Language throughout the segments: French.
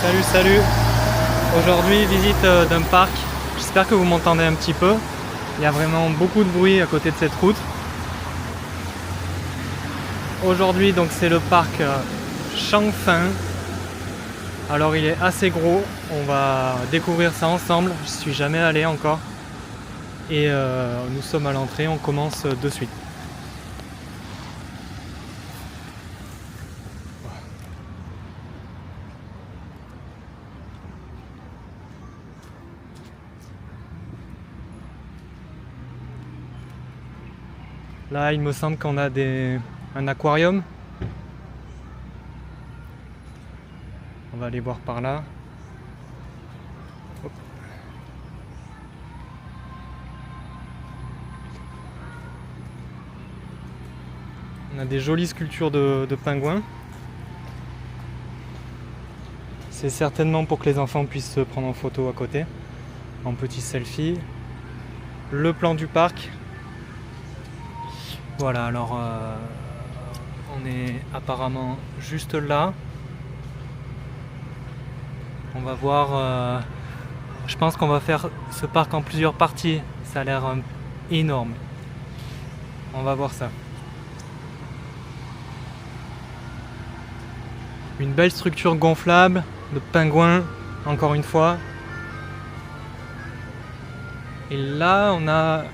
Salut, salut. Aujourd'hui, visite d'un parc. J'espère que vous m'entendez un petit peu. Il y a vraiment beaucoup de bruit à côté de cette route. Aujourd'hui, donc c'est le parc Changfeng. Alors il est assez gros. On va découvrir ça ensemble. Je suis jamais allé encore. Et nous sommes à l'entrée. On commence de suite. Là, il me semble qu'on a un aquarium. On va aller voir par là. Hop. On a des jolies sculptures de pingouins. C'est certainement pour que les enfants puissent se prendre en photo à côté, en petit selfie. Le plan du parc. Voilà, alors on est apparemment juste là. On va voir, je pense qu'on va faire ce parc en plusieurs parties. Ça a l'air énorme. On va voir ça. Une belle structure gonflable de pingouins, encore une fois. Et là, on a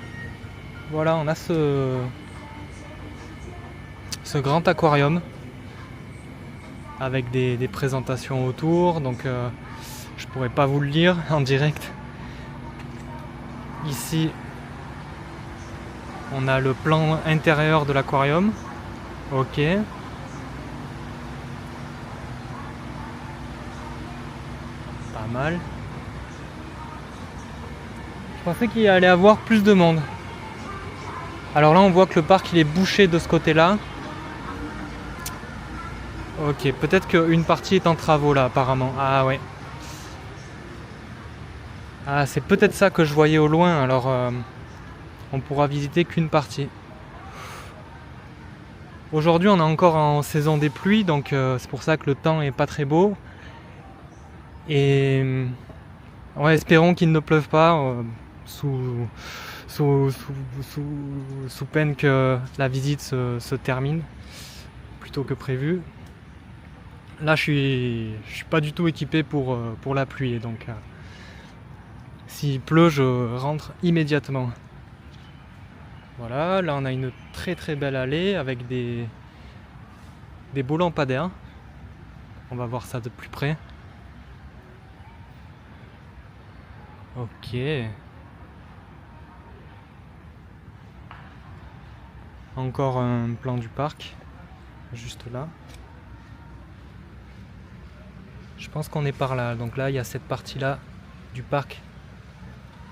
ce grand aquarium avec des présentations autour. Donc, je pourrais pas vous le lire en direct. Ici, on a le plan intérieur de l'aquarium. Ok. Pas mal. Je pensais qu'il allait y avoir plus de monde. Alors là, on voit que le parc il est bouché de ce côté-là. Ok, peut-être qu'une partie est en travaux là, apparemment. Ah ouais. Ah, c'est peut-être ça que je voyais au loin. Alors, on pourra visiter qu'une partie. Aujourd'hui, on est encore en saison des pluies, donc c'est pour ça que le temps est pas très beau. Et ouais, espérons qu'il ne pleuve pas sous peine que la visite se termine plutôt que prévu. Là, je suis pas du tout équipé pour la pluie, donc s'il pleut, je rentre immédiatement. Voilà, là on a une très très belle allée avec des beaux lampadaires. On va voir ça de plus près. Ok. Encore un plan du parc, juste là. Je pense qu'on est par là. Donc là, il y a cette partie-là du parc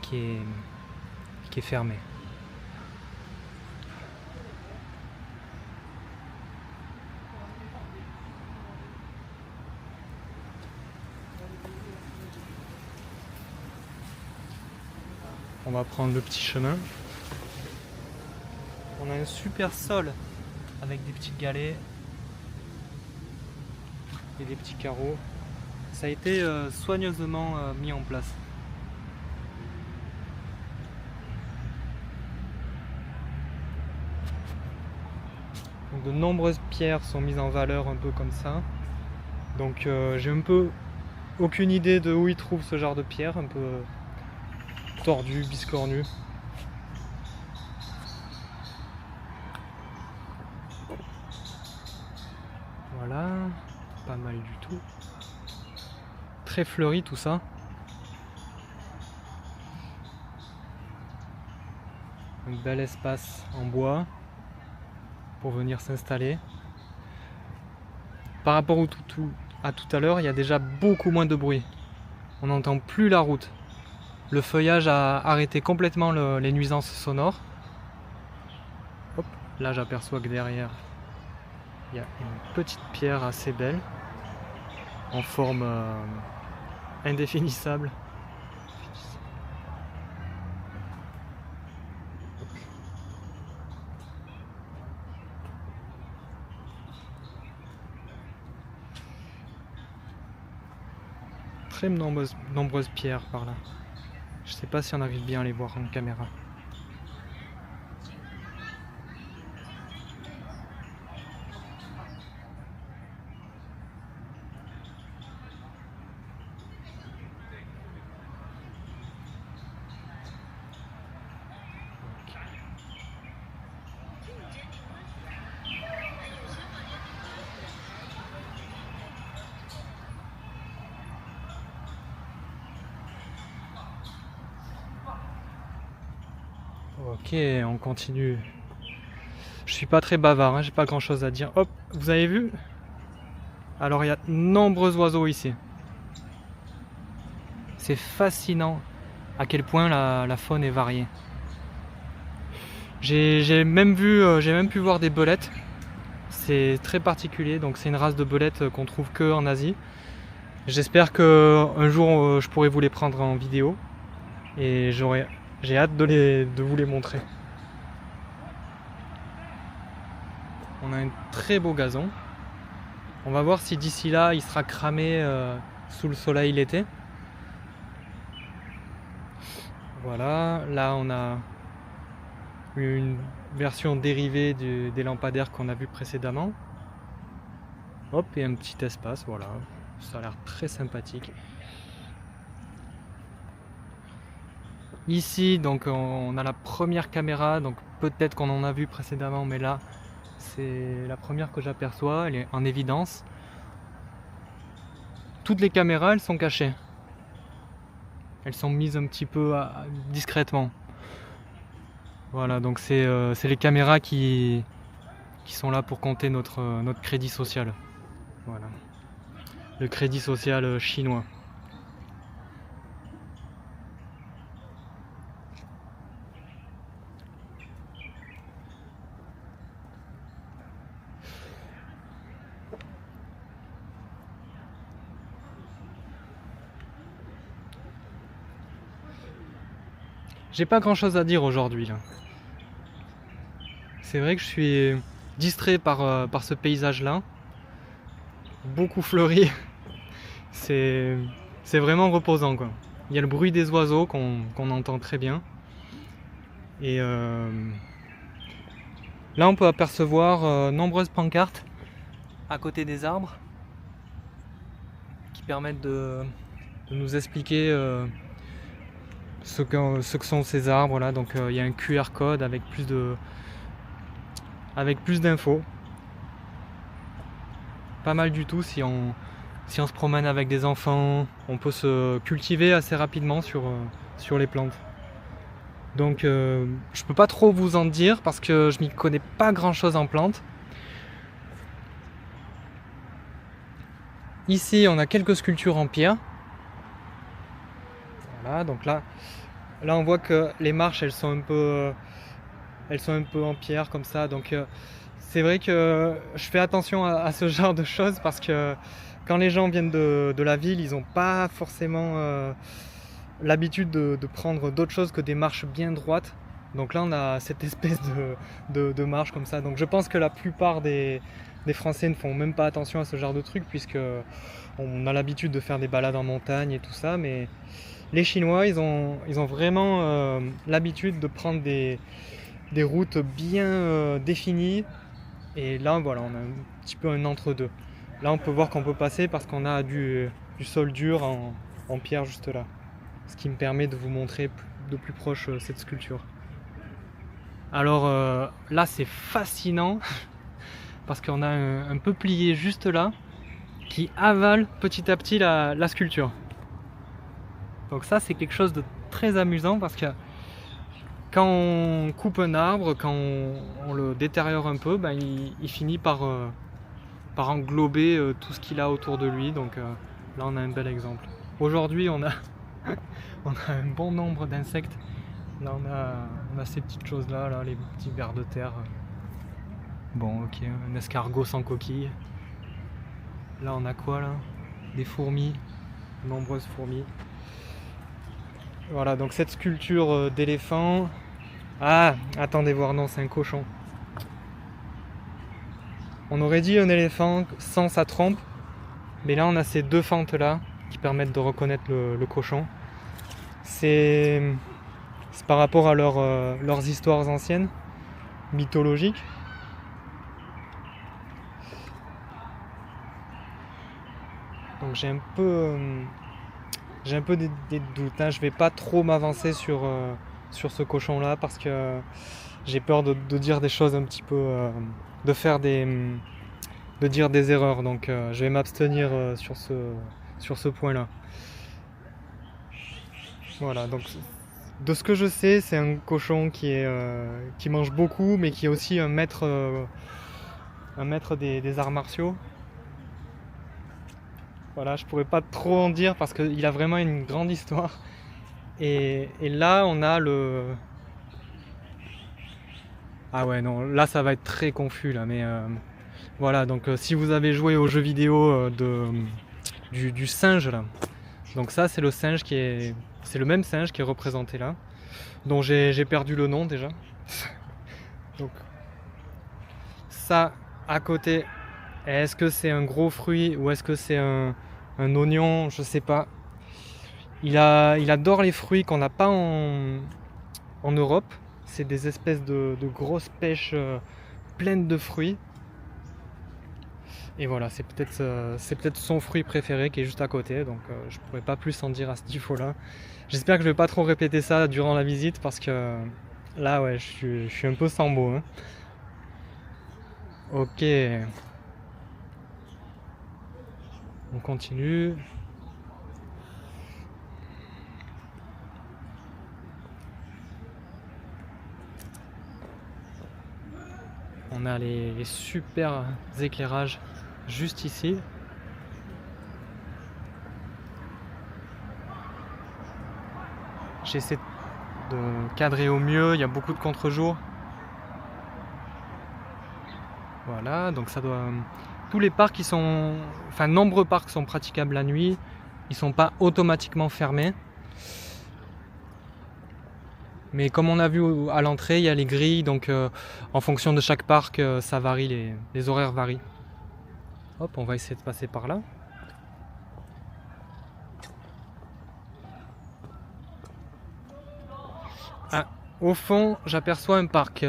qui est fermée. On va prendre le petit chemin. On a un super sol avec des petites galets et des petits carreaux. Ça a été soigneusement mis en place. Donc, de nombreuses pierres sont mises en valeur un peu comme ça. Donc j'ai un peu aucune idée de où ils trouvent ce genre de pierre, un peu tordu, biscornu. Voilà, pas mal du tout. Très fleuri tout ça. Un bel espace en bois pour venir s'installer. Par rapport à tout à l'heure, il y a déjà beaucoup moins de bruit. On n'entend plus la route. Le feuillage a arrêté complètement les nuisances sonores. Hop, là j'aperçois que derrière, il y a une petite pierre assez belle, en forme indéfinissable. très nombreuses pierres par là. Je sais pas si on arrive bien à les voir en caméra. Ok, on continue. Je suis pas très bavard, hein, j'ai pas grand chose à dire. Hop, vous avez vu? Alors il y a de nombreux oiseaux ici. C'est fascinant à quel point la faune est variée. J'ai même pu voir des belettes. C'est très particulier, donc c'est une race de belettes qu'on trouve que en Asie. J'espère que un jour je pourrai vous les prendre en vidéo et j'ai hâte de vous les montrer. On a un très beau gazon. On va voir si d'ici là il sera cramé sous le soleil l'été. Voilà, là on a une version dérivée des lampadaires qu'on a vu précédemment. Hop, et un petit espace, voilà. Ça a l'air très sympathique. Ici, donc on a la première caméra, donc peut-être qu'on en a vu précédemment, mais là, c'est la première que j'aperçois, elle est en évidence. Toutes les caméras, elles sont cachées. Elles sont mises un petit peu discrètement. Voilà, donc c'est les caméras qui sont là pour compter notre crédit social. Voilà. Le crédit social chinois. J'ai pas grand chose à dire aujourd'hui là. C'est vrai que je suis distrait par ce paysage là. Beaucoup fleuri. C'est vraiment reposant quoi. Il y a le bruit des oiseaux qu'on entend très bien. Et là on peut apercevoir nombreuses pancartes à côté des arbres qui permettent de nous expliquer ce que sont ces arbres là. Donc il y a un QR code avec plus d'infos. Pas mal du tout si on se promène avec des enfants, on peut se cultiver assez rapidement sur les plantes. Donc je peux pas trop vous en dire parce que je m'y connais pas grand chose en plantes. Ici on a quelques sculptures en pierre. Voilà, donc là on voit que les marches elles sont un peu en pierre comme ça. Donc c'est vrai que je fais attention à ce genre de choses parce que quand les gens viennent de la ville, ils n'ont pas forcément l'habitude de prendre d'autres choses que des marches bien droites. Donc là on a cette espèce de marche comme ça. Donc je pense que la plupart des Français ne font même pas attention à ce genre de truc puisque on a l'habitude de faire des balades en montagne et tout ça. Mais les Chinois ils ont vraiment l'habitude de prendre des routes bien définies. Et là voilà, on a un petit peu un entre-deux. Là on peut voir qu'on peut passer parce qu'on a du sol dur en pierre juste là. Ce qui me permet de vous montrer de plus proche cette sculpture. Alors là c'est fascinant parce qu'on a un peuplier juste là qui avale petit à petit la sculpture. Donc ça c'est quelque chose de très amusant parce que quand on coupe un arbre, quand on le détériore un peu, ben, il finit par englober tout ce qu'il a autour de lui. Donc là on a un bel exemple. Aujourd'hui on a un bon nombre d'insectes. Là on a ces petites choses là, les petits vers de terre. Bon ok, un escargot sans coquille. Là on a quoi là? Des fourmis, de nombreuses fourmis. Voilà, donc cette sculpture d'éléphant. Ah, attendez voir, non, c'est un cochon. On aurait dit un éléphant sans sa trompe, mais là on a ces deux fentes là qui permettent de reconnaître le cochon. C'est par rapport à leurs histoires anciennes, mythologiques. Donc j'ai un peu des doutes, hein. Je vais pas trop m'avancer sur ce cochon là parce que j'ai peur de dire des choses un petit peu, de dire des erreurs, donc je vais m'abstenir sur ce point là. Voilà, donc de ce que je sais, c'est un cochon qui mange beaucoup, mais qui est aussi un maître des arts martiaux. Voilà, je pourrais pas trop en dire parce qu'il a vraiment une grande histoire. Et là, on a le... Ah ouais, non, là ça va être très confus là, mais voilà, donc si vous avez joué aux jeux vidéo du singe là, donc ça c'est le singe c'est le même singe qui est représenté là, dont j'ai perdu le nom déjà. Donc ça à côté, est-ce que c'est un gros fruit ou est-ce que c'est un oignon, je sais pas. Il adore les fruits qu'on n'a pas en Europe. C'est des espèces de grosses pêches pleines de fruits. Et voilà, c'est peut-être son fruit préféré qui est juste à côté, donc je pourrais pas plus en dire à ce niveau-là. J'espère que je vais pas trop répéter ça durant la visite parce que là, ouais, je suis un peu sans mots, hein. Ok. On continue. On a les super éclairages juste ici. J'essaie de cadrer au mieux, il y a beaucoup de contre-jour. Voilà, donc ça doit... Tous les parcs nombreux parcs sont praticables la nuit. Ils sont pas automatiquement fermés. Mais comme on a vu à l'entrée, il y a les grilles, donc en fonction de chaque parc, ça varie, les horaires varient. Hop, on va essayer de passer par là. Ah, au fond, j'aperçois un parc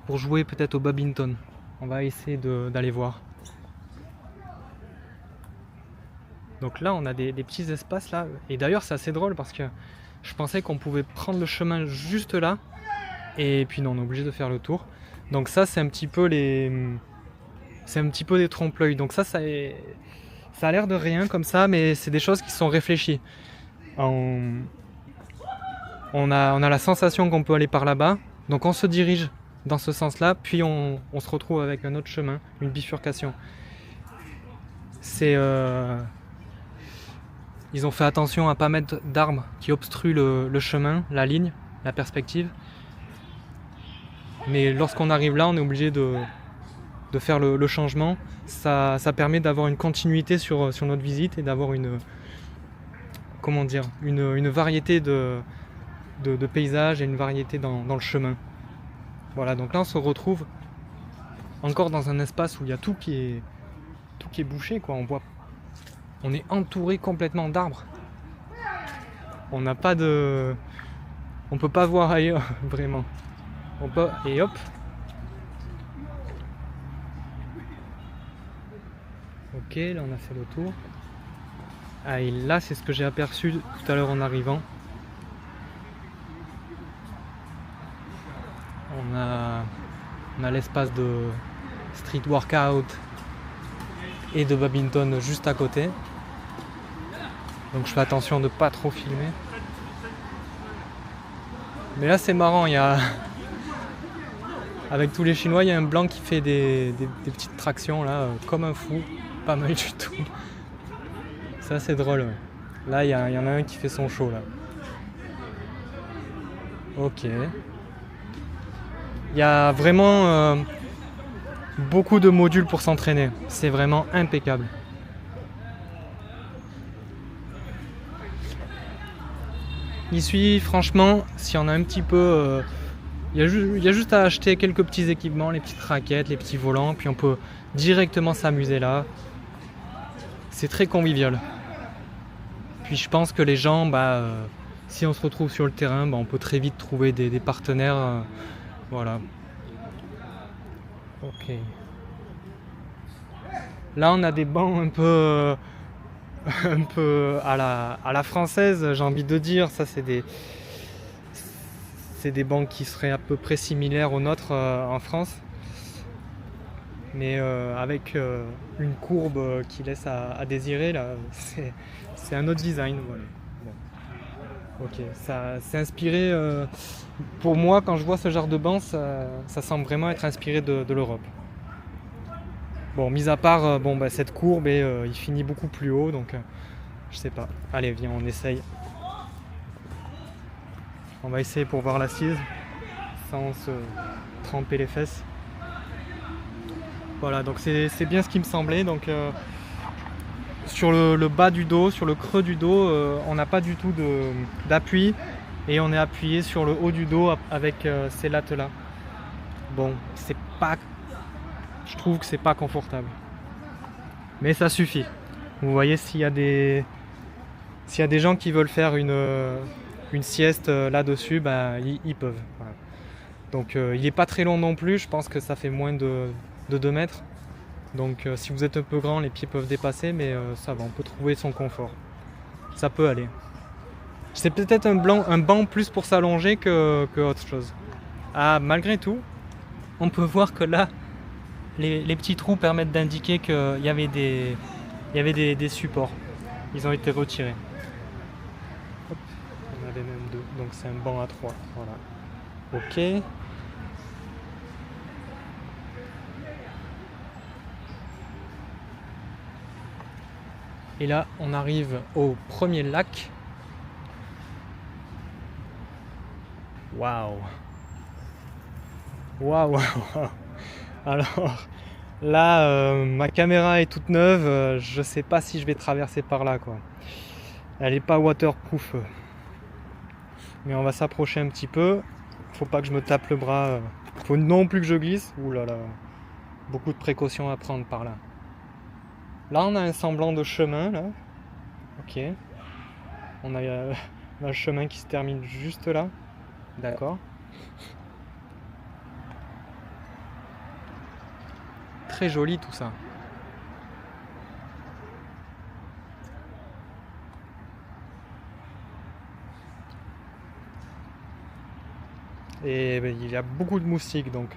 pour jouer peut-être au badminton. On va essayer d'aller voir. Donc là, on a des petits espaces là. Et d'ailleurs, c'est assez drôle parce que je pensais qu'on pouvait prendre le chemin juste là. Et puis non, on est obligé de faire le tour. Donc ça, c'est un petit peu des trompe-l'œil. Donc ça a l'air de rien comme ça, mais c'est des choses qui sont réfléchies. On a la sensation qu'on peut aller par là-bas. Donc on se dirige dans ce sens-là, puis on se retrouve avec un autre chemin, une bifurcation. Ils ont fait attention à pas mettre d'arbres qui obstruent le chemin, la ligne, la perspective. Mais lorsqu'on arrive là, on est obligé de faire le changement. Ça permet d'avoir une continuité sur notre visite et d'avoir une variété de paysages et une variété dans le chemin. Voilà, donc là on se retrouve encore dans un espace où il y a tout qui est bouché, quoi. On est entouré complètement d'arbres. On peut pas voir ailleurs, vraiment. Et hop. Ok, là on a fait le tour. Ah, et là c'est ce que j'ai aperçu tout à l'heure en arrivant. On a l'espace de street workout et de badminton juste à côté. Donc je fais attention de ne pas trop filmer. Mais là c'est marrant, avec tous les Chinois, il y a un blanc qui fait des petites tractions là, comme un fou, pas mal du tout. Ça c'est drôle. Là il y en a un qui fait son show là. Ok. Il y a vraiment beaucoup de modules pour s'entraîner. C'est vraiment impeccable. Ici, franchement, si on a un petit peu... il y a juste à acheter quelques petits équipements, les petites raquettes, les petits volants, puis on peut directement s'amuser là. C'est très convivial. Puis je pense que les gens, si on se retrouve sur le terrain, on peut très vite trouver des partenaires. Voilà. Ok. Là on a des bancs un peu, un peu à la française, j'ai envie de dire. Ça c'est des bancs qui seraient à peu près similaires aux nôtres en France. Mais avec une courbe qui laisse à désirer, là, c'est un autre design. Voilà. Bon. Ok, ça c'est inspiré, pour moi quand je vois ce genre de banc, ça semble vraiment être inspiré de l'Europe. Bon, mis à part cette courbe et il finit beaucoup plus haut, donc je sais pas. Allez, viens, on essaye. On va essayer pour voir l'assise sans se tremper les fesses. Voilà, donc c'est bien ce qui me semblait. Donc sur le bas du dos, sur le creux du dos, on n'a pas du tout d'appui et on est appuyé sur le haut du dos avec ces lattes là. Bon, je trouve que c'est pas confortable, mais ça suffit. Vous voyez, s'il y a des gens qui veulent faire une sieste là-dessus, ils peuvent. Voilà. Donc il n'est pas très long non plus, je pense que ça fait moins de 2 mètres. Donc si vous êtes un peu grand, les pieds peuvent dépasser, mais ça va, on peut trouver son confort. Ça peut aller. C'est peut-être un banc plus pour s'allonger que autre chose. Ah, malgré tout, on peut voir que là, les petits trous permettent d'indiquer qu'il y avait des supports. Ils ont été retirés. Hop, il y en avait même 2, donc c'est un banc à 3. Voilà. Ok. Et là, on arrive au premier lac. Waouh! Waouh! Alors là, ma caméra est toute neuve. Je sais pas si je vais traverser par là, quoi. Elle est pas waterproof. Mais on va s'approcher un petit peu. Faut pas que je me tape le bras. Faut non plus que je glisse. Ouh là là. Beaucoup de précautions à prendre par là. Là, on a un semblant de chemin, là. Ok. On a un chemin qui se termine juste là. D'accord. Très joli tout ça. Et il y a beaucoup de moustiques, donc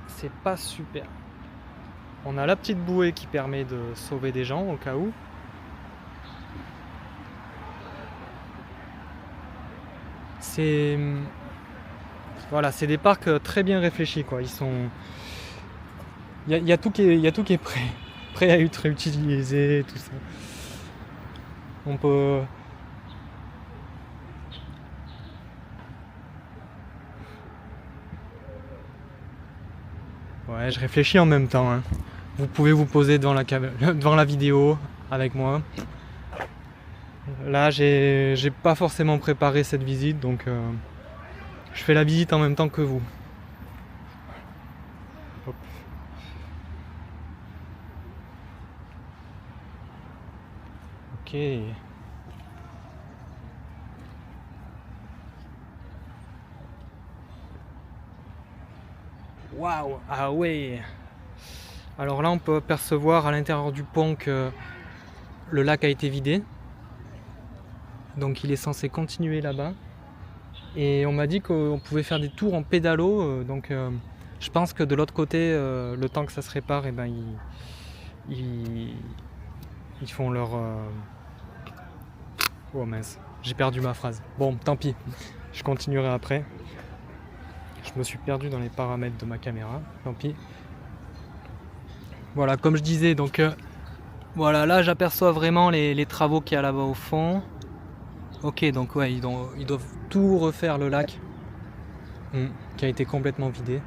c'est pas super. On a la petite bouée qui permet de sauver des gens au cas où. Voilà, c'est des parcs très bien réfléchis, quoi. Il y a tout qui est prêt à être utilisé, tout ça. On peut. Ouais, je réfléchis en même temps, hein. Vous pouvez vous poser devant la vidéo avec moi. Là, j'ai pas forcément préparé cette visite, donc je fais la visite en même temps que vous. Hop. Ok. Waouh! Ah ouais! Alors là, on peut percevoir à l'intérieur du pont que le lac a été vidé. Donc il est censé continuer là-bas. Et on m'a dit qu'on pouvait faire des tours en pédalo. Donc je pense que de l'autre côté, le temps que ça se répare, ils font leur... Oh mince, j'ai perdu ma phrase. Bon, tant pis, je continuerai après. Je me suis perdu dans les paramètres de ma caméra, tant pis. Voilà, comme je disais, donc voilà, là j'aperçois vraiment les travaux qu'il y a là-bas au fond. Ok, donc ouais, ils doivent tout refaire le lac qui a été complètement vidé.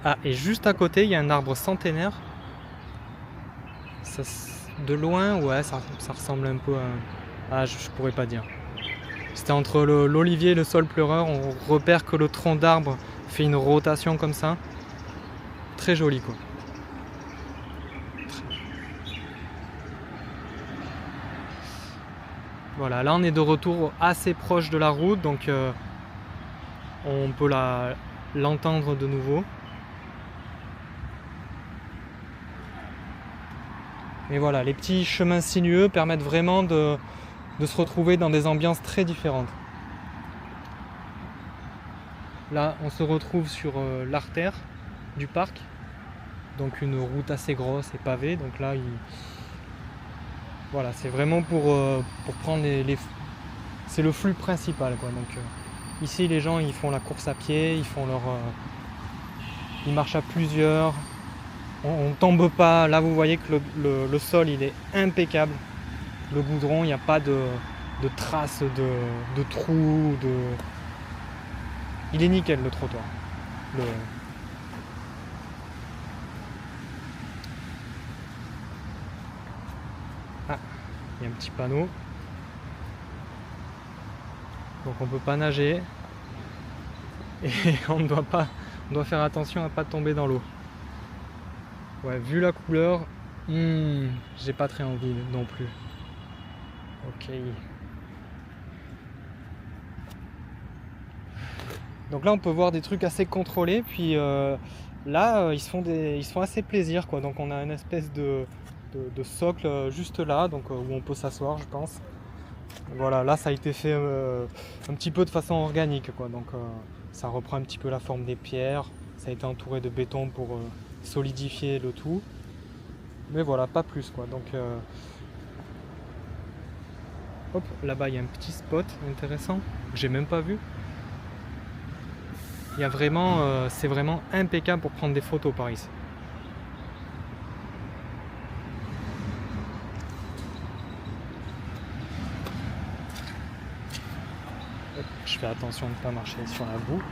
Ah, et juste à côté, il y a un arbre centenaire. Ça, de loin, ouais, ça ressemble un peu à... Ah, je pourrais pas dire. C'était entre l'olivier et le saule pleureur. On repère que le tronc d'arbre fait une rotation comme ça. Très joli, quoi. Voilà, là on est de retour assez proche de la route, donc on peut l'entendre de nouveau. Mais voilà, les petits chemins sinueux permettent vraiment de se retrouver dans des ambiances très différentes. Là, on se retrouve sur l'artère du parc, donc une route assez grosse et pavée. Donc là, voilà, c'est vraiment pour prendre c'est le flux principal, quoi. Donc ici, les gens ils font la course à pied, ils marchent à plusieurs. On tombe pas. Là, vous voyez que le sol il est impeccable. Le goudron, il n'y a pas de traces de trous. Il est nickel, le trottoir. Ah, il y a un petit panneau. Donc on peut pas nager. Et on doit faire attention à pas tomber dans l'eau. Ouais, vu la couleur, j'ai pas très envie non plus. Ok. Donc là on peut voir des trucs assez contrôlés, puis là ils se font assez plaisir, quoi. Donc on a une espèce de socle juste là, donc où on peut s'asseoir, je pense. Voilà, là ça a été fait un petit peu de façon organique, quoi. Donc ça reprend un petit peu la forme des pierres, ça a été entouré de béton pour solidifier le tout. Mais voilà, pas plus, quoi. Donc hop, là-bas il y a un petit spot intéressant que j'ai même pas vu. Il y a vraiment, c'est vraiment impeccable pour prendre des photos par ici. Hop, je fais attention de ne pas marcher sur la boue.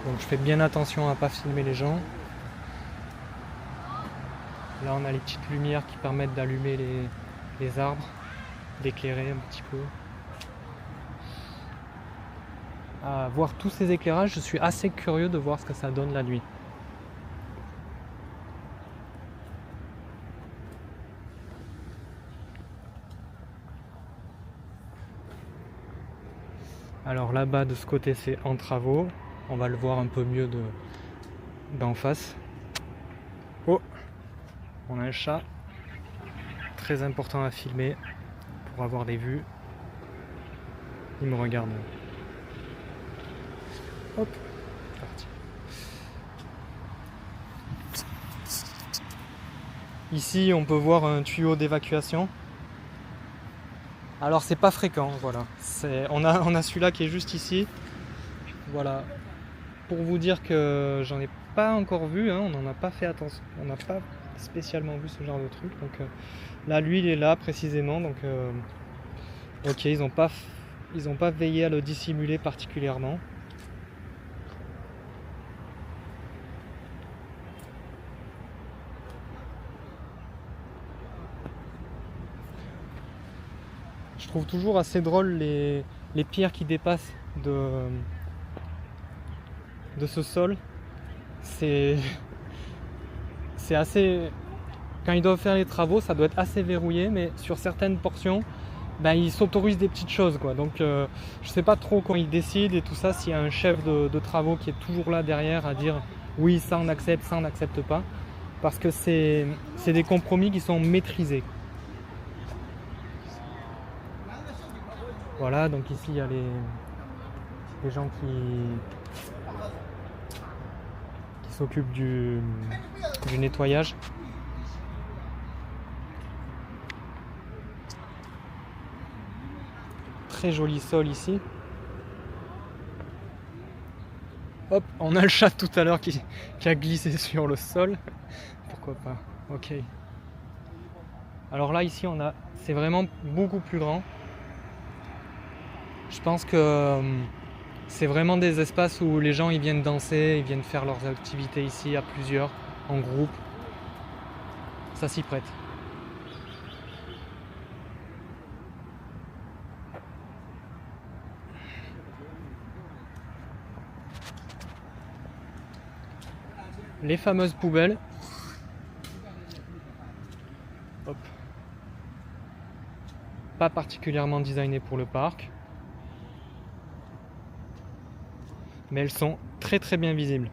Donc je fais bien attention à ne pas filmer les gens. Là on a les petites lumières qui permettent d'allumer les arbres, d'éclairer un petit peu. À voir tous ces éclairages, je suis assez curieux de voir ce que ça donne la nuit. Alors là-bas de ce côté c'est en travaux, on va le voir un peu mieux d'en face. Oh, on a un chat, très important à filmer pour avoir des vues. Il me regarde. Hop, parti. Ici on peut voir un tuyau d'évacuation. Alors c'est pas fréquent, voilà. On a celui-là qui est juste ici. Voilà. Pour vous dire que j'en ai pas encore vu, hein, on n'en a pas fait attention. On n'a pas spécialement vu ce genre de truc. Donc là lui il est là précisément. Donc ok, ils ont pas veillé à le dissimuler particulièrement. Je trouve toujours assez drôle les pierres qui dépassent de ce sol. C'est assez... Quand ils doivent faire les travaux, ça doit être assez verrouillé, mais sur certaines portions, ben, ils s'autorisent des petites choses, quoi. Donc je sais pas trop quand ils décident et tout ça, s'il y a un chef de travaux qui est toujours là derrière à dire oui, ça on accepte, ça on n'accepte pas. Parce que c'est des compromis qui sont maîtrisés. Voilà, donc ici il y a les gens qui s'occupent du nettoyage. Très joli sol ici. Hop, on a le chat tout à l'heure qui a glissé sur le sol. Pourquoi pas, ok. Alors là ici c'est vraiment beaucoup plus grand. Je pense que c'est vraiment des espaces où les gens ils viennent danser, ils viennent faire leurs activités ici à plusieurs, en groupe. Ça s'y prête. les fameuses poubelles. Hop. Pas particulièrement designées pour le parc, mais elles sont très très bien visibles.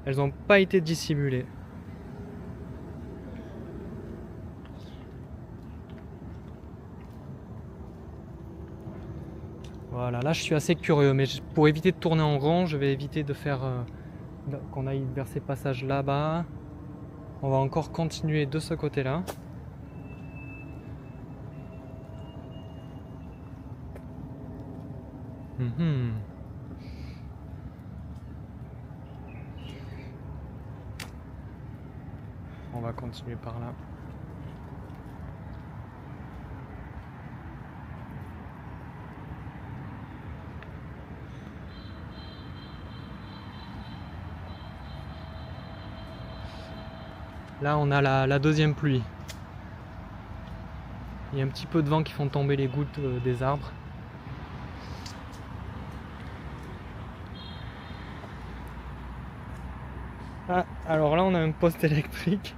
Elles n'ont pas été dissimulées. Voilà, là je suis assez curieux, mais pour éviter de tourner en rond, je vais éviter de faire qu'on aille vers ces passages là-bas. On va encore continuer de ce côté-là. On va continuer par là. Là, on a la deuxième pluie. Il y a un petit peu de vent qui font tomber les gouttes des arbres. Ah, alors là, on a un poste électrique.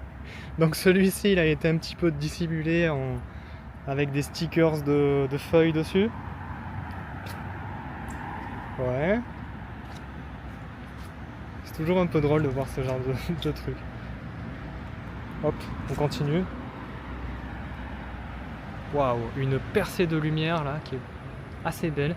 Donc celui-ci, il a été un petit peu dissimulé avec des stickers de feuilles dessus. Ouais. C'est toujours un peu drôle de voir ce genre de truc. Hop, on continue. Waouh, une percée de lumière là qui est assez belle.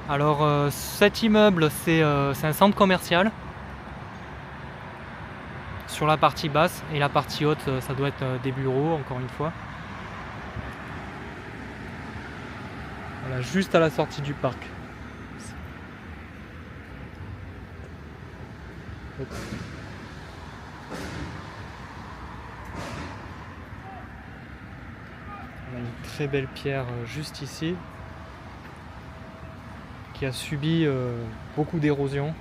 Alors cet immeuble c'est un centre commercial sur la partie basse, et la partie haute ça doit être des bureaux encore une fois. Voilà, juste à la sortie du parc. Hop. On a une très belle pierre juste ici, qui a subi beaucoup d'érosion.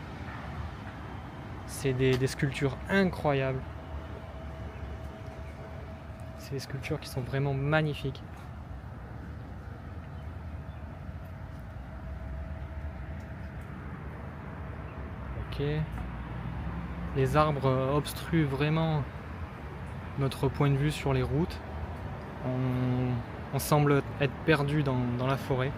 C'est des sculptures incroyables. C'est des sculptures qui sont vraiment magnifiques. Ok. Les arbres obstruent vraiment notre point de vue sur les routes. On semble être perdu dans la forêt.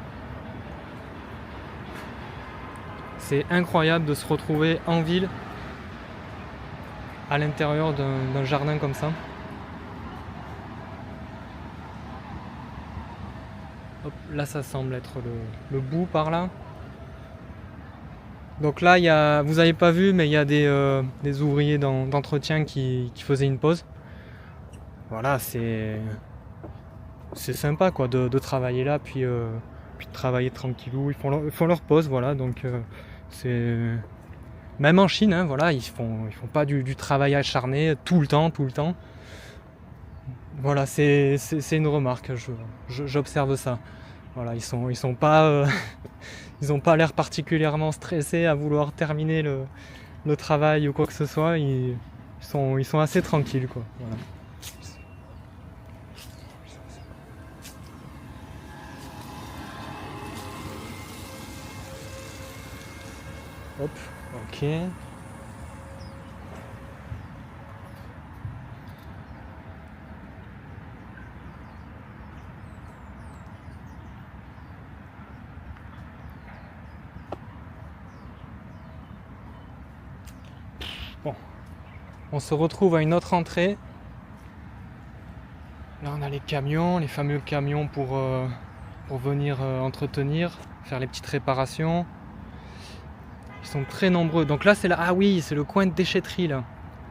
C'est incroyable de se retrouver en ville, à l'intérieur d'un jardin comme ça. Hop, là ça semble être le bout par là. Donc là vous n'avez pas vu, mais il y a des ouvriers d'entretien qui faisaient une pause. Voilà, c'est sympa quoi de travailler là, puis de travailler tranquillou. Ils font leur pause, voilà. Donc c'est même en Chine, hein, voilà, ils font pas du travail acharné tout le temps. Voilà, c'est une remarque, j'observe ça. Voilà, ils sont pas ils ont pas l'air particulièrement stressés à vouloir terminer le travail ou quoi que ce soit. Ils sont assez tranquilles quoi. Voilà. Hop, ok. Bon, on se retrouve à une autre entrée. Là on a les camions, les fameux camions pour venir entretenir, faire les petites réparations. Ils sont très nombreux. Donc là c'est ah oui, c'est le coin de déchetterie là.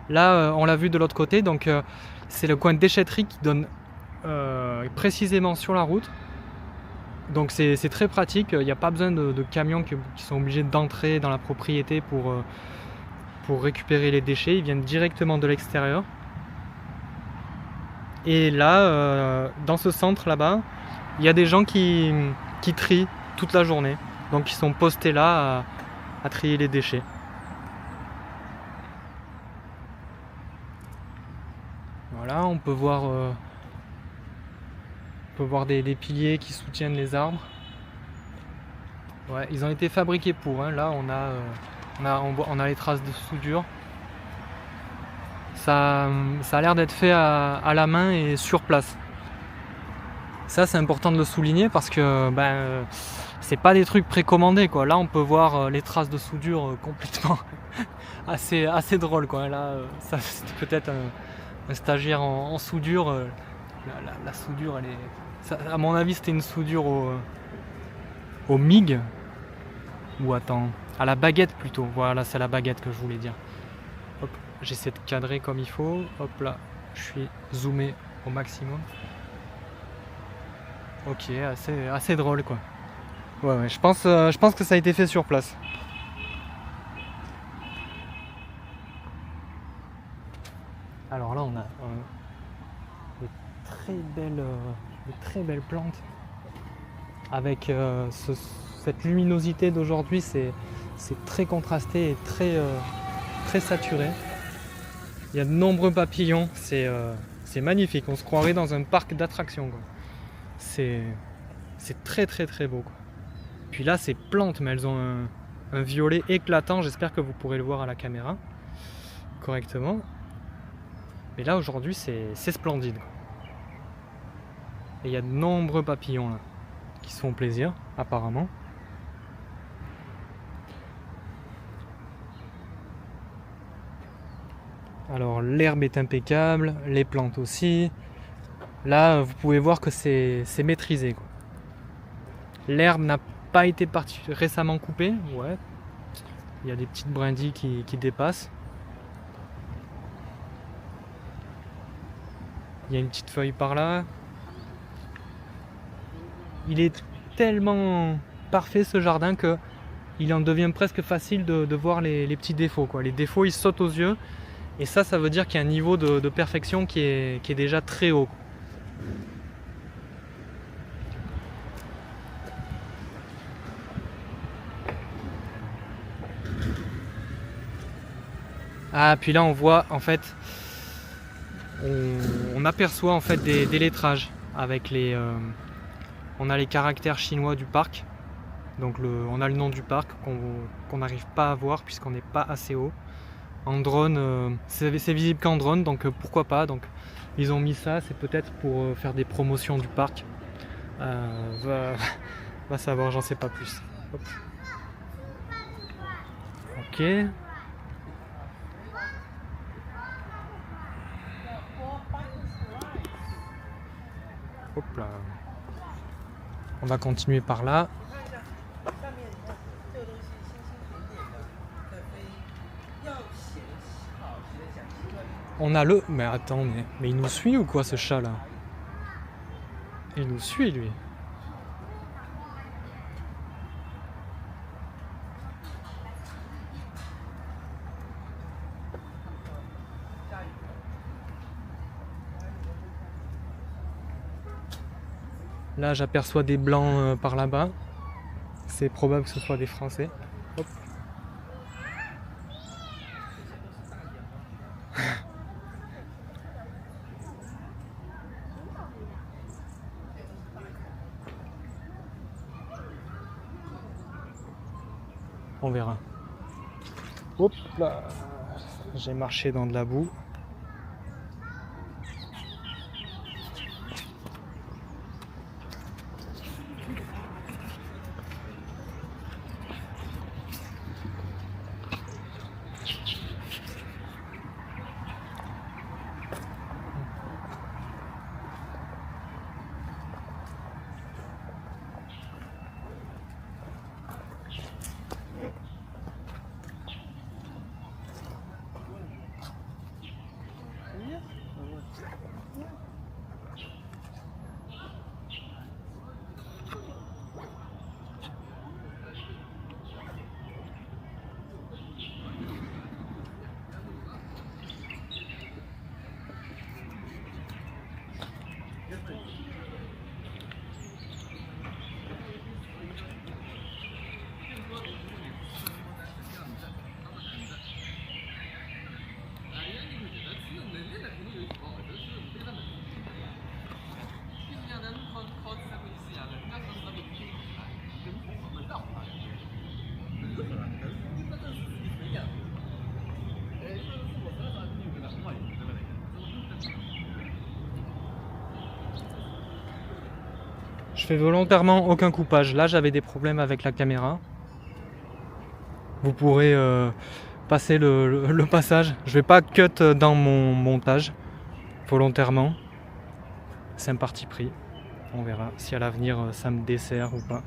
Là on l'a vu de l'autre côté, donc c'est le coin de déchetterie qui donne précisément sur la route. Donc c'est très pratique, il n'y a pas besoin de camions qui sont obligés d'entrer dans la propriété pour récupérer les déchets, ils viennent directement de l'extérieur. Et là, dans ce centre là-bas, il y a des gens qui trient toute la journée. Donc ils sont postés là à trier les déchets. Voilà, on peut voir des piliers qui soutiennent les arbres. Ouais, ils ont été fabriqués pour. Hein. Là, on a les traces de soudure. Ça a l'air d'être fait à la main et sur place. Ça, c'est important de le souligner parce que c'est pas des trucs précommandés, quoi. Là, on peut voir les traces de soudure complètement assez drôle, quoi. Là, ça c'était peut-être un stagiaire en soudure. La soudure, elle est. Ça, à mon avis, c'était une soudure au MIG. Ou attends, à la baguette plutôt. Voilà, c'est la baguette que je voulais dire. Hop, j'essaie de cadrer comme il faut. Hop là, je suis zoomé au maximum. Ok, assez drôle quoi. Ouais, je pense que ça a été fait sur place. Alors là, on a de très belles plantes. Avec cette luminosité d'aujourd'hui, c'est très contrasté et très saturé. Il y a de nombreux papillons, c'est magnifique, on se croirait dans un parc d'attractions. C'est très beau. Quoi. Puis là, ces plantes, mais elles ont un violet éclatant, j'espère que vous pourrez le voir à la caméra correctement. Mais là, aujourd'hui, c'est splendide. Quoi. Et il y a de nombreux papillons là, qui se font plaisir, apparemment. Alors l'herbe est impeccable, les plantes aussi. Là, vous pouvez voir que c'est maîtrisé. L'herbe n'a pas été récemment coupée. Ouais. Il y a des petites brindilles qui dépassent. Il y a une petite feuille par là. Il est tellement parfait ce jardin que il en devient presque facile de voir les petits défauts. Quoi. Les défauts, ils sautent aux yeux. Et ça veut dire qu'il y a un niveau de perfection qui est déjà très haut. Ah, puis là on voit en fait, on aperçoit en fait des lettrages avec on a les caractères chinois du parc. Donc on a le nom du parc qu'on n'arrive pas à voir puisqu'on n'est pas assez haut. En drone, c'est visible qu'en drone, donc pourquoi pas. Donc ils ont mis ça, c'est peut-être pour faire des promotions du parc. Va savoir, j'en sais pas plus. Hop. Ok. Hop là. On va continuer par là. On a le... Mais attends, mais il nous suit ou quoi ce chat là? Il nous suit lui. Là j'aperçois des blancs par là-bas. C'est probable que ce soit des Français. Hop. On verra. Hop là. J'ai marché dans de la boue. fais volontairement aucun coupage. Là j'avais des problèmes avec la caméra. Vous pourrez passer le passage. Je vais pas cut dans mon montage volontairement. C'est un parti pris. On verra si à l'avenir ça me dessert ou pas.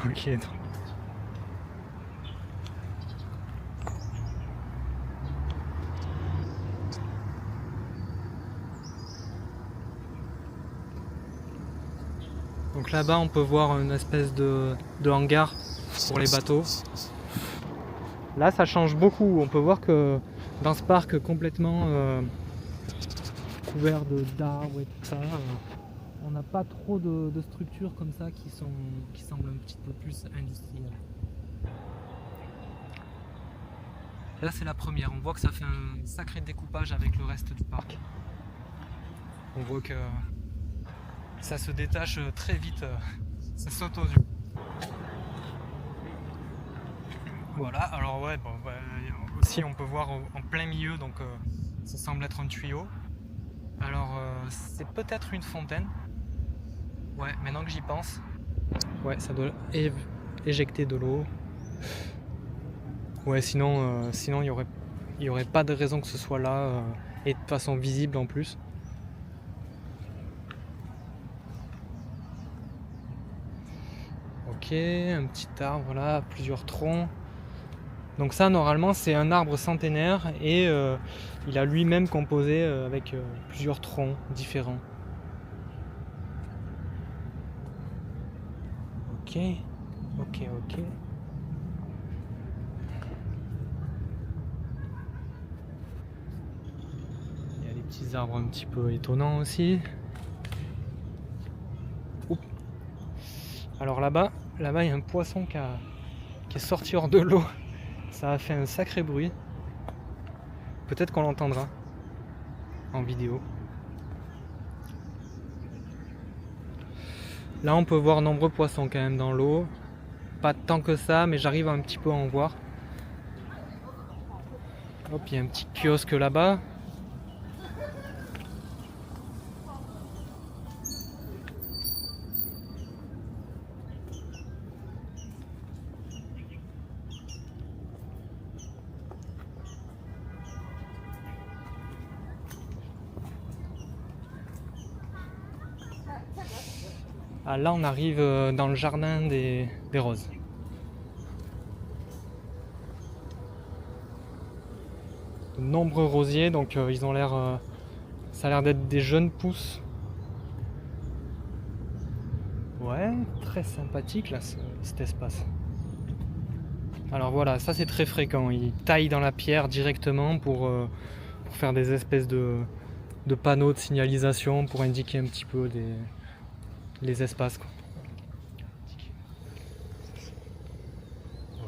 Ok. Donc là-bas on peut voir une espèce de hangar pour les bateaux. Là ça change beaucoup, on peut voir que dans ce parc complètement couvert d'arbres et tout ça, on n'a pas trop de structures comme ça qui semblent un petit peu plus industrielles. Là c'est la première, on voit que ça fait un sacré découpage avec le reste du parc. On voit que ça se détache très vite, ça saute aux yeux. Voilà, alors ouais, bon, aussi on peut voir en plein milieu, donc ça semble être un tuyau. Alors c'est peut-être une fontaine. Ouais, maintenant que j'y pense. Ouais, ça doit éjecter de l'eau. Ouais, sinon il y aurait pas de raison que ce soit là et de façon visible en plus. Ok, un petit arbre là, plusieurs troncs. Donc ça normalement c'est un arbre centenaire et il a lui-même composé avec plusieurs troncs différents. Ok. Il y a des petits arbres un petit peu étonnants aussi. Oups. Alors là-bas il y a un poisson qui est sorti hors de l'eau. Ça a fait un sacré bruit. Peut-être qu'on l'entendra en vidéo. Là on peut voir nombreux poissons quand même dans l'eau. Pas tant que ça, mais j'arrive un petit peu à en voir. Hop, il y a un petit kiosque là-bas. Ah, là on arrive dans le jardin des roses. De nombreux rosiers, donc ils ont l'air, ça a l'air d'être des jeunes pousses. Ouais, très sympathique là cet espace. Alors voilà, ça c'est très fréquent, ils taillent dans la pierre directement pour faire des espèces de panneaux de signalisation pour indiquer un petit peu les espaces, quoi.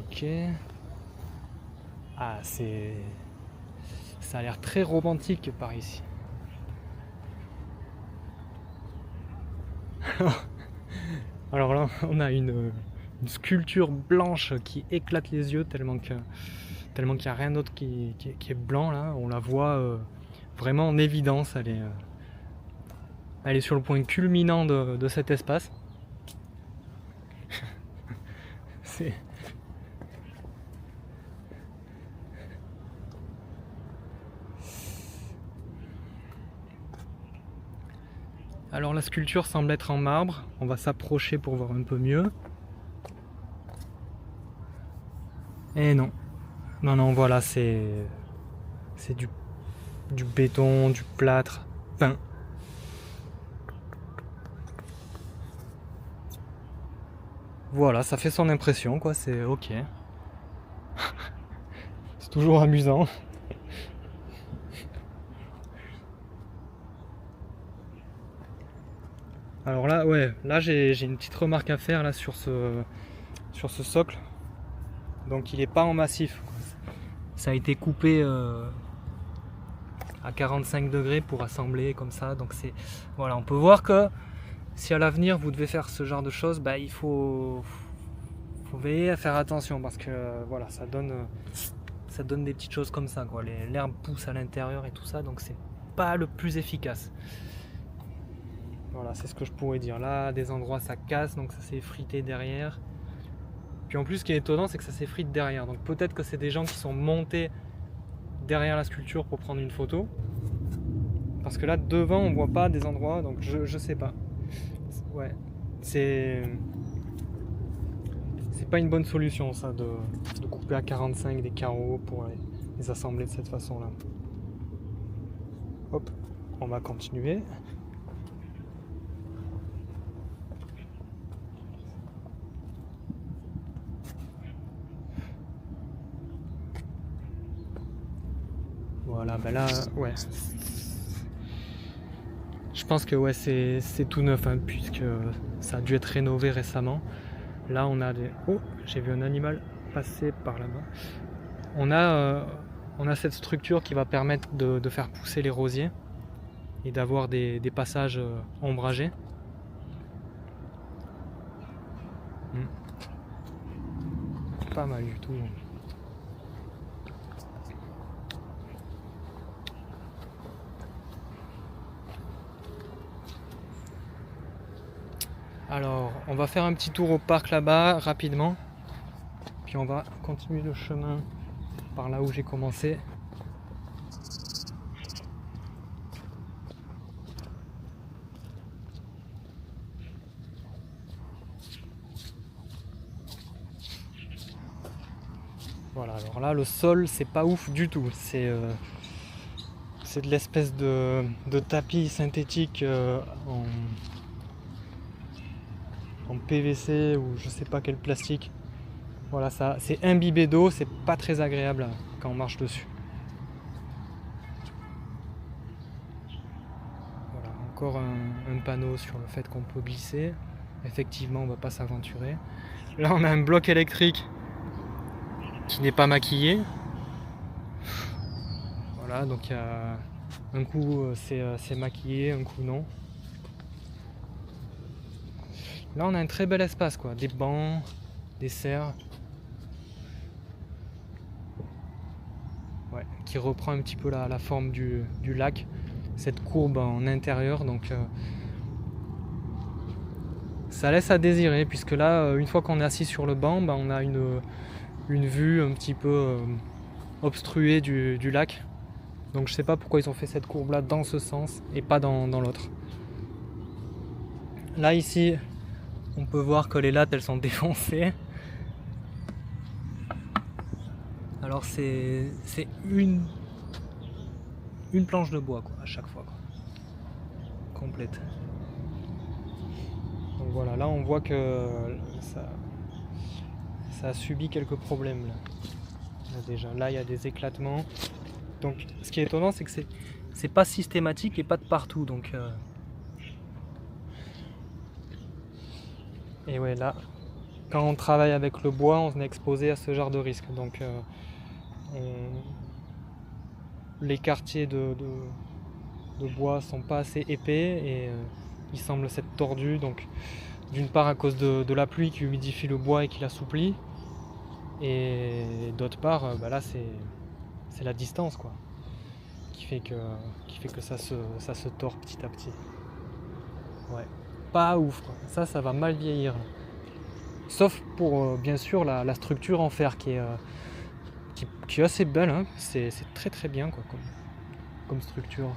Ok. Ah, ça a l'air très romantique par ici. Alors là, on a une sculpture blanche qui éclate les yeux tellement qu'il n'y a rien d'autre qui est blanc là. On la voit vraiment en évidence. Elle est sur le point culminant de cet espace. Alors la sculpture semble être en marbre. On va s'approcher pour voir un peu mieux. Et non. Non, voilà, c'est du béton, du plâtre peint. Voilà, ça fait son impression, quoi, c'est ok. C'est toujours amusant. Alors là, ouais, là j'ai une petite remarque à faire là sur ce socle. Donc il n'est pas en massif. Ça a été coupé à 45 degrés pour assembler comme ça. Donc voilà, on peut voir que si à l'avenir vous devez faire ce genre de choses, bah, il faut veiller à faire attention parce que voilà, ça donne des petites choses comme ça, quoi. L'herbe pousse à l'intérieur et tout ça, donc c'est pas le plus efficace. Voilà, c'est ce que je pourrais dire. Là, à des endroits ça casse, donc ça s'est effrité derrière. Puis en plus, ce qui est étonnant, c'est que ça s'effrite derrière. Donc peut-être que c'est des gens qui sont montés derrière la sculpture pour prendre une photo. Parce que là, devant, on voit pas des endroits, donc je sais pas. Ouais, c'est pas une bonne solution, ça, de couper à 45 des carreaux pour les assembler de cette façon-là. Hop, on va continuer. Voilà, ben là, ouais. Je pense que ouais, c'est tout neuf, hein, puisque ça a dû être rénové récemment. Là, on a des... Oh, j'ai vu un animal passer par là-bas. On a cette structure qui va permettre de faire pousser les rosiers et d'avoir des passages ombragés. Pas mal du tout. Alors, on va faire un petit tour au parc là-bas rapidement, puis on va continuer le chemin par là où j'ai commencé. Voilà, alors là le sol c'est pas ouf du tout, c'est de l'espèce de tapis synthétique en PVC ou je sais pas quel plastique. Voilà, ça c'est imbibé d'eau, c'est pas très agréable quand on marche dessus. Voilà, encore un panneau sur le fait qu'on peut glisser. Effectivement, on va pas s'aventurer. Là on a un bloc électrique qui n'est pas maquillé. Voilà, donc il y a un coup c'est maquillé, un coup non. Là on a un très bel espace, quoi, des bancs, des serres. Ouais, qui reprend un petit peu la forme du lac, cette courbe en intérieur, donc ça laisse à désirer, puisque là une fois qu'on est assis sur le banc, bah, on a une vue un petit peu obstruée du lac. Donc je sais pas pourquoi ils ont fait cette courbe là dans ce sens et pas dans l'autre. Là ici on peut voir que les lattes elles sont défoncées. Alors c'est une planche de bois, quoi, à chaque fois, quoi. Complète. Donc voilà, là on voit que ça a subi quelques problèmes là. Déjà là il y a des éclatements. Donc ce qui est étonnant c'est que c'est pas systématique et pas de partout, donc et ouais, là quand on travaille avec le bois on est exposé à ce genre de risque, donc les quartiers de bois sont pas assez épais et ils semblent s'être tordus, donc d'une part à cause de la pluie qui humidifie le bois et qui l'assouplit, et d'autre part bah là c'est la distance, quoi, qui fait que ça se tord petit à petit. Ouais, pas ouf, quoi. Ça va mal vieillir, sauf pour bien sûr la structure en fer qui est assez belle, hein. C'est très très bien, quoi, comme structure.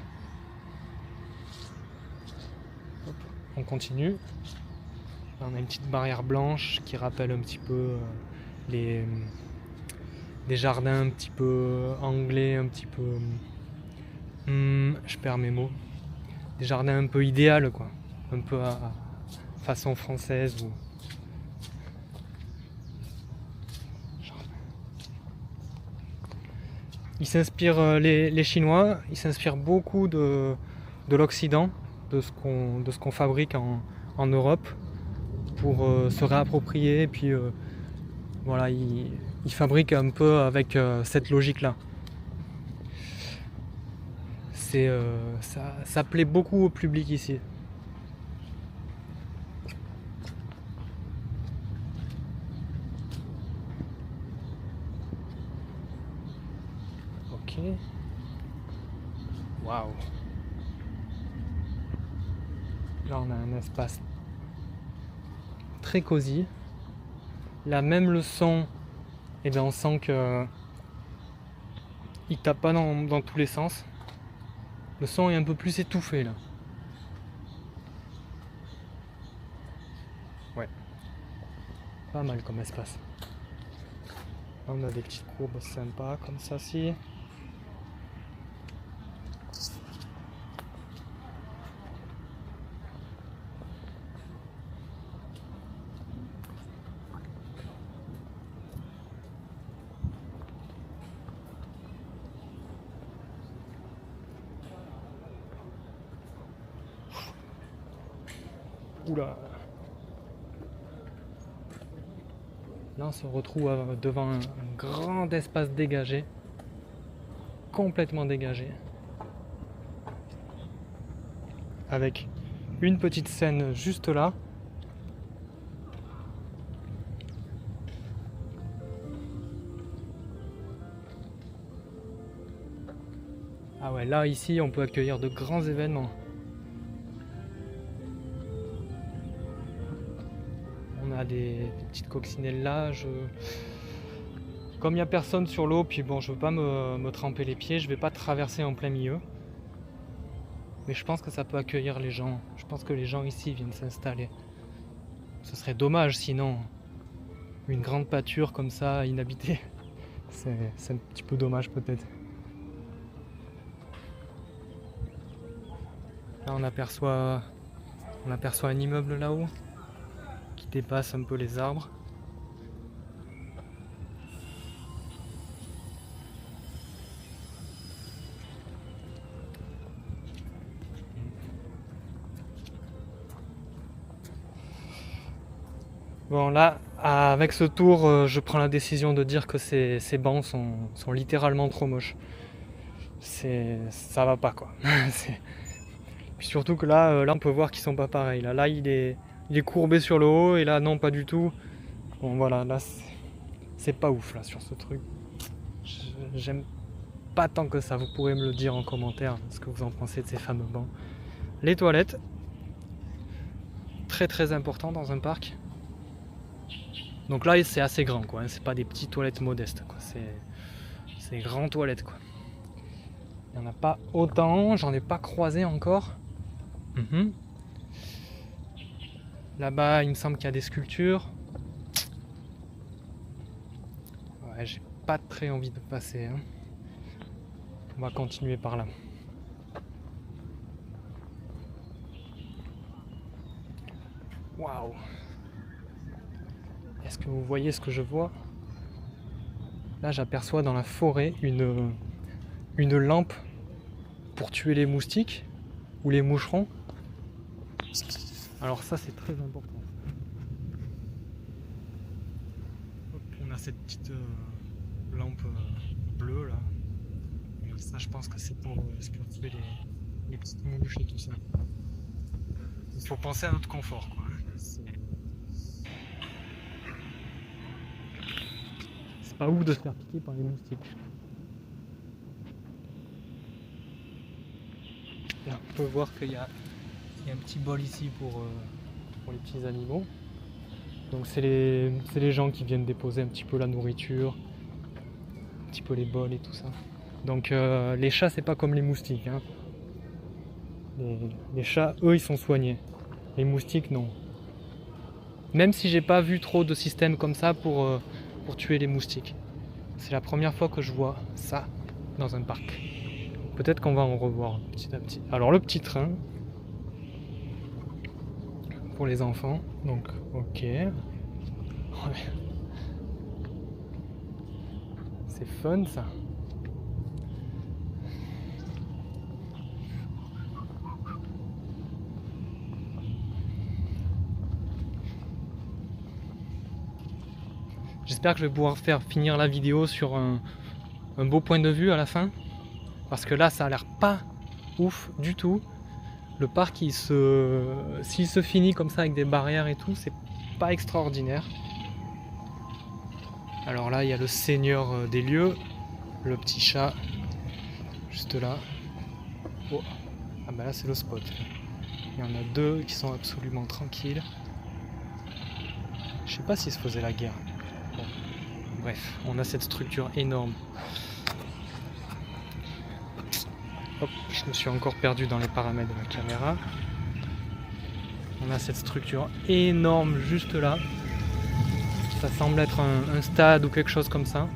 Hop, on continue. Là, on a une petite barrière blanche qui rappelle un petit peu des jardins un petit peu anglais, un petit peu je perds mes mots, des jardins un peu idéal, quoi, un peu à façon française ou... Ils s'inspirent, les Chinois, ils s'inspirent beaucoup de l'Occident, de ce qu'on fabrique en Europe, pour se réapproprier, et puis voilà, ils fabriquent un peu avec cette logique-là. ça plaît beaucoup au public ici. Ok. Waouh. Là on a un espace très cosy. Là même le son, et bien on sent que il tape pas dans tous les sens. Le son est un peu plus étouffé là. Ouais. Pas mal comme espace. Là, on a des petites courbes sympas comme ça ci. Oula. Là on se retrouve devant un grand espace dégagé, complètement dégagé, avec une petite scène juste là. Ah ouais, là ici on peut accueillir de grands événements. On a des petites coccinelles là. Comme il n'y a personne sur l'eau, puis bon, je veux pas me tremper les pieds, je vais pas traverser en plein milieu. Mais je pense que ça peut accueillir les gens. Je pense que les gens ici viennent s'installer. Ce serait dommage sinon. Une grande pâture comme ça, inhabitée. C'est un petit peu dommage peut-être. Là on aperçoit un immeuble là-haut qui dépasse un peu les arbres. Bon là, avec ce tour, je prends la décision de dire que ces bancs sont littéralement trop moches. Ça va pas quoi. Puis surtout que là on peut voir qu'ils sont pas pareils. Là il est courbé sur le haut et là non pas du tout. Bon voilà, là c'est pas ouf là sur ce truc. J'aime pas tant que ça. Vous pourrez me le dire en commentaire ce que vous en pensez de ces fameux bancs. Les toilettes, très très important dans un parc. Donc là c'est assez grand quoi, c'est pas des petites toilettes modestes quoi, c'est grand toilettes quoi. Il n'y en a pas autant, j'en ai pas croisé encore. Là-bas il me semble qu'il y a des sculptures. Ouais, j'ai pas très envie de passer. On va continuer par là. Waouh! Est-ce que vous voyez ce que je vois? Là j'aperçois dans la forêt une lampe pour tuer les moustiques ou les moucherons. Alors ça c'est très important. Hop, on a cette petite lampe bleue là. Et ça je pense que c'est pour tuer les petites mouches et tout ça. Il faut penser à notre confort quoi. C'est pas ouf de se faire piquer par les moustiques. Là, on peut voir qu'il y a un petit bol ici pour les petits animaux. Donc c'est les gens qui viennent déposer un petit peu la nourriture, un petit peu les bols et tout ça. Donc les chats c'est pas comme les moustiques. Hein. Les chats eux ils sont soignés. Les moustiques non. Même si j'ai pas vu trop de systèmes comme ça pour tuer les moustiques. C'est la première fois que je vois ça dans un parc. Peut-être qu'on va en revoir petit à petit. Alors le petit train pour les enfants, donc ok. Ouais. C'est fun ça. J'espère que je vais pouvoir faire finir la vidéo sur un beau point de vue à la fin. Parce que là ça a l'air pas ouf du tout. Le parc, s'il se finit comme ça avec des barrières et tout, c'est pas extraordinaire. Alors là, il y a le seigneur des lieux, le petit chat, juste là. Oh. Ah bah là, c'est le spot. Il y en a deux qui sont absolument tranquilles. Je sais pas s'ils se faisaient la guerre. Bon. Bref, on a cette structure énorme. Hop, je me suis encore perdu dans les paramètres de la caméra. On a cette structure énorme juste là. Ça semble être un stade ou quelque chose comme ça.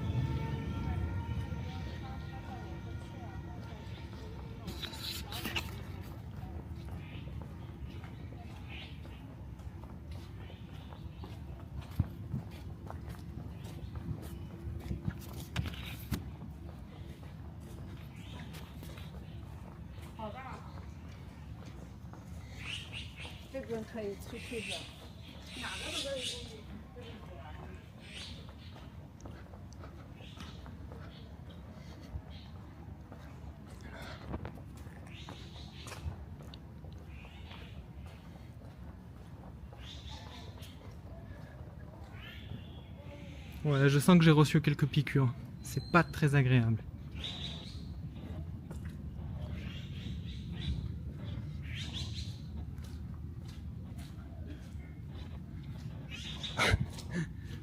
Ouais, je sens que j'ai reçu quelques piqûres. C'est pas très agréable.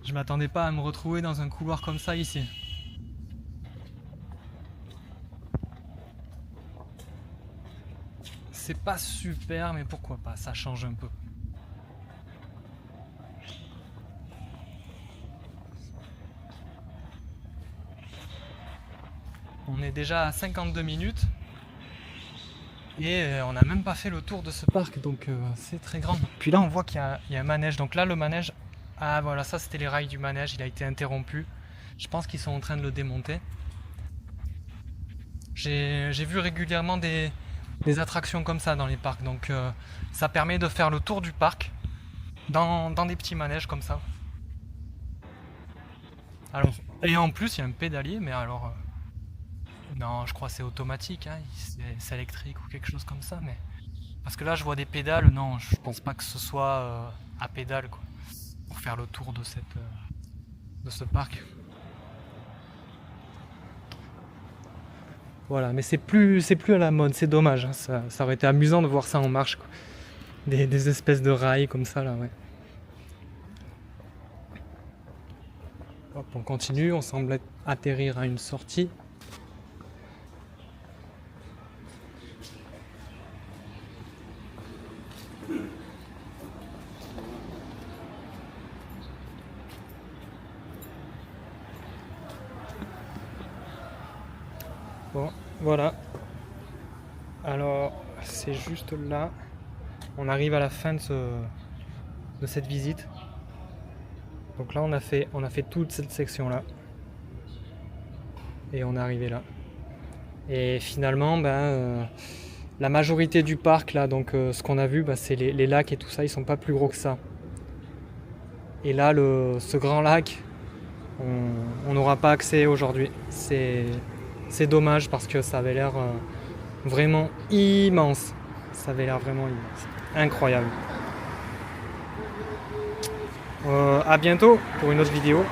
Je m'attendais pas à me retrouver dans un couloir comme ça ici. C'est pas super, mais pourquoi pas, ça change un peu. On est déjà à 52 minutes et on n'a même pas fait le tour de ce parc, donc c'est très grand. Puis là on voit qu'il y a un manège, donc là le manège, ah voilà, ça c'était les rails du manège, il a été interrompu. Je pense qu'ils sont en train de le démonter. J'ai vu régulièrement des attractions comme ça dans les parcs, donc ça permet de faire le tour du parc dans des petits manèges comme ça. Alors, et en plus il y a un pédalier, mais alors non, je crois que c'est automatique, hein, c'est électrique ou quelque chose comme ça, mais parce que là je vois des pédales, non, je pense pas que ce soit à pédale quoi, pour faire le tour de ce parc. Voilà, mais c'est plus à la mode, c'est dommage, hein, ça aurait été amusant de voir ça en marche, quoi. Des espèces de rails comme ça là, ouais. Hop, on continue, on semble atterrir à une sortie. Bon, voilà. Alors, c'est juste là. On arrive à la fin de cette visite. Donc là, on a fait toute cette section-là. Et on est arrivé là. Et finalement, la majorité du parc, là, donc ce qu'on a vu, c'est les lacs et tout ça, ils sont pas plus gros que ça. Et là, ce grand lac, on n'aura pas accès aujourd'hui. C'est dommage parce que ça avait l'air vraiment immense. Ça avait l'air vraiment immense. Incroyable. À bientôt pour une autre vidéo.